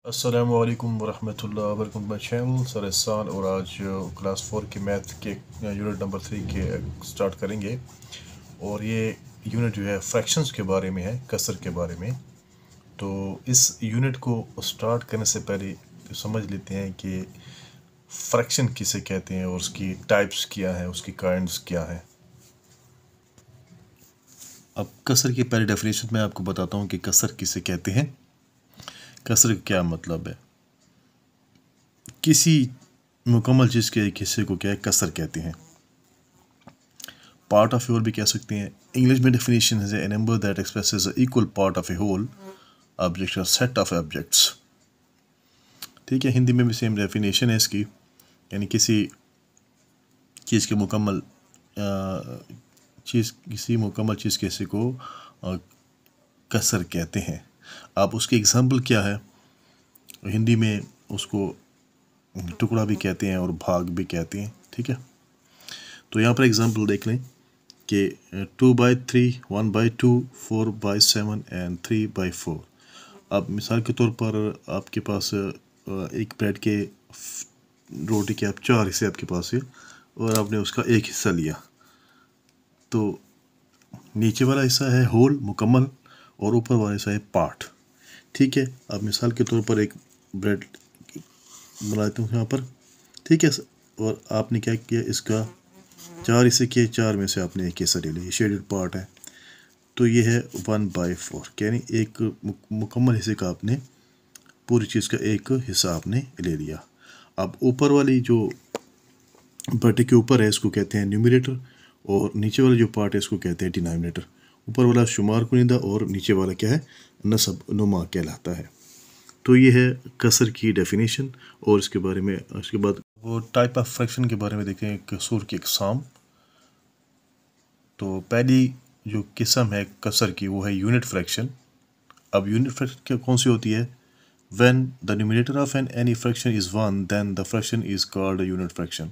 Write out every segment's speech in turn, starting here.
अस्सलामु अलैकुम वरहमतुल्लाहि वबरकातुहू। माय चैनल सर एहसान और आज क्लास 4 के मैथ के यूनिट नंबर 3 के स्टार्ट करेंगे। और ये यूनिट जो है फ्रैक्शंस के बारे में है, कसर के बारे में। तो इस यूनिट को स्टार्ट करने से पहले तो समझ लेते हैं कि फ्रैक्शन किसे कहते हैं और उसकी टाइप्स क्या है, उसकी काइंड्स क्या है। अब कसर की पहली डेफिनेशन मैं आपको बताता हूँ कि कसर किसे कहते हैं। कसर का क्या मतलब है। किसी मुकम्मल चीज़ के एक हिस्से को क्या है, कसर कहते हैं। पार्ट ऑफ ए होल भी कह सकते हैं। इंग्लिश में डेफिनेशन है a number that expresses equal part of a whole object और सेट ऑफ ऑब्जेक्ट्स। ठीक है, हिंदी में भी सेम डेफिनेशन है इसकी, यानी किसी चीज़ के मुकम्मल किसी मुकम्मल चीज़ के हिस्से को कसर कहते हैं। अब उसकी एग्जांपल क्या है, हिंदी में उसको टुकड़ा भी कहते हैं और भाग भी कहते हैं। ठीक है, तो यहाँ पर एग्जांपल देख लें कि 2/3, 1/2, 4/7 एंड 3/4। अब मिसाल के तौर पर आपके पास एक ब्रेड के रोटी के आप 4 हिस्से आपके पास है और आपने उसका एक हिस्सा लिया, तो नीचे वाला हिस्सा है होल मुकम्मल और ऊपर वाला हिस्सा है पार्ट। ठीक है, अब मिसाल के तौर पर एक ब्रेड बनाते हूँ यहाँ पर। ठीक है, और आपने क्या किया, इसका 4 हिस्से किए, 4 में से आपने एक हिस्सा ले लिया, शेडेड पार्ट है, तो ये है 1/4, यानी एक मुकम्मल हिस्से का आपने पूरी चीज़ का एक हिस्सा आपने ले लिया। अब ऊपर वाली जो बटे के ऊपर है इसको कहते हैं न्यूमरेटर और नीचे वाला जो पार्ट है इसको कहते हैं डिनोमिनेटर। ऊपर वाला शुमार कुनिंदा और नीचे वाला क्या है, नसब नुमा कहलाता है। तो ये है कसर की डेफिनेशन। और इसके बारे में उसके बाद वो टाइप ऑफ फ्रैक्शन के बारे में देखें, कसूर की इकसाम। तो पहली जो किस्म है कसर की वो है यूनिट फ्रैक्शन। अब यूनिट फ्रैक्शन कौन सी होती है, when the numerator of any fraction is 1 then the fraction is called unit fraction.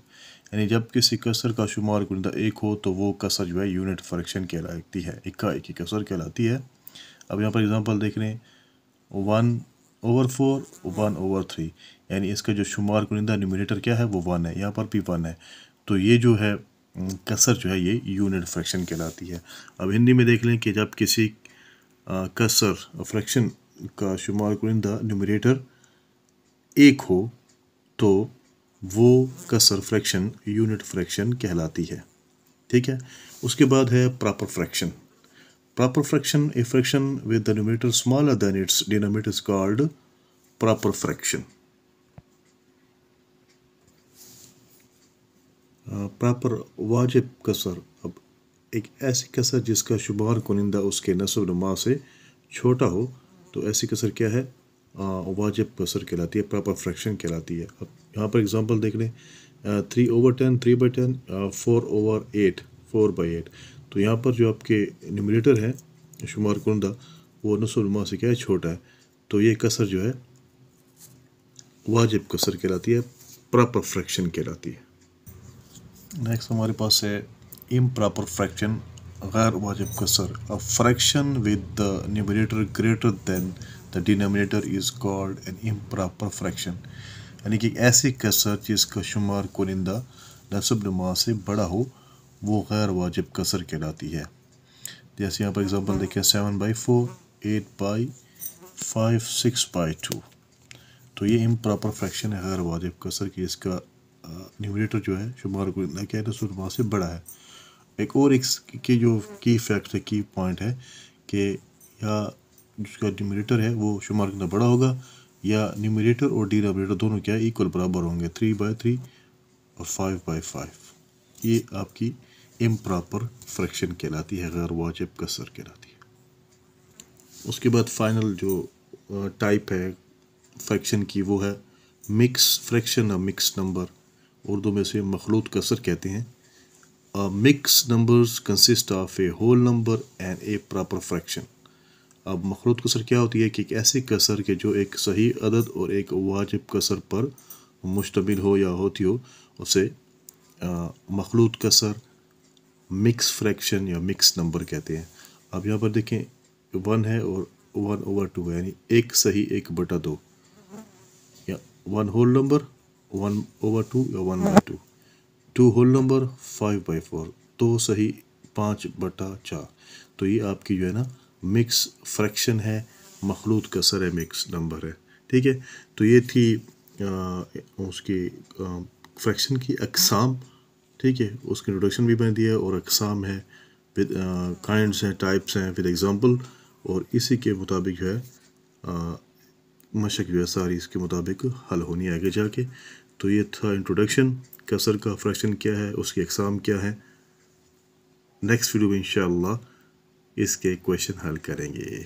यानी जब किसी कसर का शुमार कुनिंदा एक हो तो वो कसर जो है यूनिट फ्रैक्शन कहलाती है, इक्का इक्की कसर कहलाती है। अब यहाँ पर एग्जांपल देख लें, 1/4, 1/3, यानी इसका जो शुमार कुनिंदा न्यूमरेटर क्या है वो 1 है, यहाँ पर भी 1 है, तो ये जो है कसर जो है ये यूनिट फ्रैक्शन कहलाती है। अब हिंदी में देख लें कि जब किसी कसर फ्रैक्शन का शुमार कुनिंदा न्यूमरेटर एक हो तो वो कसर फ्रैक्शन यूनिट फ्रैक्शन कहलाती है। ठीक है, उसके बाद है proper fraction. Proper fraction, a fraction with the numerator smaller than its denominator is called proper fraction. Proper वाजिब कसर। अब एक ऐसी कसर जिसका शुमार कुनिंदा उसके नस्ब नुमा से छोटा हो तो ऐसी कसर क्या है, वाजिब कसर कहलाती है, प्रॉपर फ्रैक्शन कहलाती है। अब यहाँ पर एग्जांपल देख लें, 3/10, 3/10, 4/8, 4/8। तो यहाँ पर जो आपके न्यूमरेटर है शुमार कुनिंदा वो नस्ब नुमा से क्या है, छोटा है, तो ये कसर जो है वाजिब कसर कहलाती है, प्रॉपर फ्रैक्शन कहलाती है। नेक्स्ट हमारे पास है इम्प्रॉपर फ्रैक्शन, गैर वाजिब कसर। A fraction with the numerator greater than the denominator is called an improper fraction. यानी कि ऐसी कसर जिसका शुमार कुनिंदा नस्ब नुमा से बड़ा हो वो गैर वाजिब कसर कहलाती है। जैसे यहाँ पर एग्जांपल देखें, 7/4, 8/5, 6/2। तो ये इम्प्रॉपर फ्रैक्शन है, गैर वाजिब कसर की, इसका न्यूमरेटर जो है शुमार कुनिंदा क्या है, नस्ब नुमा से बड़ा है। एक और इसके जो की फैक्ट है, की पॉइंट है कि या जिसका न्यूमरेटर है वो शुमार कुनिंदा बड़ा होगा या न्यूमरेटर और डिनोमिनेटर दोनों क्या है, इक्वल बराबर होंगे, 3/3 और 5/5। ये आपकी इम्प्रॉपर फ्रैक्शन कहलाती है, गैर वाजिब कसर कहलाती है। उसके बाद फाइनल जो टाइप है फ्रैक्शन की वो है मिक्स फ्रैक्शन और मिक्स नंबर। उर्दू में से मखलूत कसर कहते हैं। Mix numbers consist of a whole number and a proper fraction. अब मखलूत कसर क्या होती है कि एक ऐसी कसर के जो एक सही अदद और एक वाजिब कसर पर मुश्तमिल हो या होती हो उसे मखलूत कसर, मिक्स फ्रैक्शन या मिक्स नंबर कहते हैं। अब यहाँ पर देखें 1 है और 1/2 है, यानी 1 सही 1/2। 1 होल नंबर 1/2 या 1/2, 2 होल नंबर 5/4, 2 सही 5/4। तो ये आपकी जो है ना मिक्स फ्रैक्शन है, मखलूत कसर है, मिक्स नंबर है। ठीक है, तो ये थी उसकी फ्रैक्शन की अकसाम। ठीक है, उसकी इंट्रोडक्शन भी मैंने दिया है और अकसाम है विद काइंड्स हैं, टाइप्स हैं विद एग्जांपल, और इसी के मुताबिक जो है मशक जो है सारी इसके मुताबिक हल होनी आगे जाके। तो ये था इंट्रोडक्शन, कसर का फ्रैक्शन क्या है, उसकी अकसाम क्या है। नेक्स्ट वीडियो में इंशाअल्लाह इसके क्वेश्चन हल करेंगे।